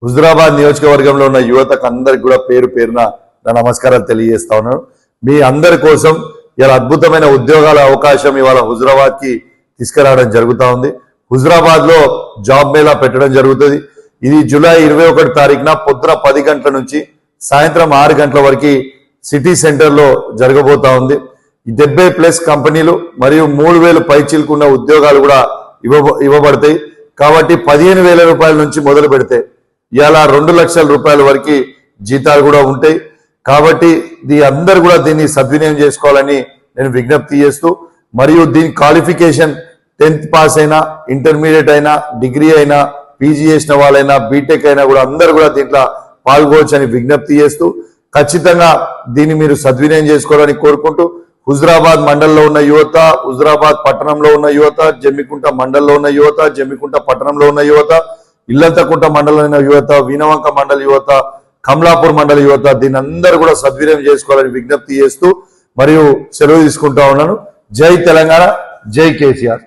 హుజురాబాద్ నియోజకవర్గంలో ఉన్న యువతకు అందరికి కూడా పేరు పేరున నా నమస్కారాలు తెలియజేస్తా ఉన్నాను. మీ అందరి కోసం ఇలా అద్భుతమైన ఉద్యోగాల అవకాశం ఇవాళ హుజురాబాద్ కి తీసుకురావడం జరుగుతూ ఉంది. హుజురాబాద్ లో జాబ్ మేళా పెట్టడం జరుగుతుంది. ఇది జూలై 21 తారీఖున పొద్దున 10 గంటల నుంచి సాయంత్రం 6 గంటల వరకు సిటీ సెంటర్ లో జరగబోతా ఉంది. 70+ కంపెనీలు మరియు 3000 పైచీలకున్న ఉద్యోగాలు కూడా ఇవ్వబడతాయి. కాబట్టి 15,000 రూపాయల నుంచి మొదలు పెడితే ఇలా 2 లక్షల రూపాయల వరకు జీతాలు కూడా ఉంటాయి. కాబట్టి అందరూ కూడా దీన్ని సద్వినియోగం చేసుకోవాలని నేను విజ్ఞప్తి చేస్తూ, మరియు దీని క్వాలిఫికేషన్ 10th పాస్ అయినా, ఇంటర్మీడియట్ అయినా, డిగ్రీ అయినా, పీజీ చేసిన వాళ్ళైనా, బీటెక్ అయినా కూడా అందరూ కూడా దీంట్లో పాల్గొవచ్చు అని విజ్ఞప్తి చేస్తూ, ఖచ్చితంగా దీన్ని మీరు సద్వినియోగం చేసుకోవాలని కోరుకుంటూ, హుజురాబాద్ మండలంలో ఉన్న యువత, హుజురాబాద్ పట్టణంలో ఉన్న యువత, జమ్మికుంట మండలంలో ఉన్న యువత, జమ్మికుంట పట్టణంలో ఉన్న యువత, ఇల్లంతకుంట మండలంలో ఉన్న యువత, వీణవంక మండల యువత, కమలాపూర్ మండల యువత, దీని అందరూ కూడా సద్వినియోగం చేసుకోవాలని విజ్ఞప్తి చేస్తూ మరియు సెలవు తీసుకుంటా ఉన్నాను. జై తెలంగాణ, జై కేసీఆర్.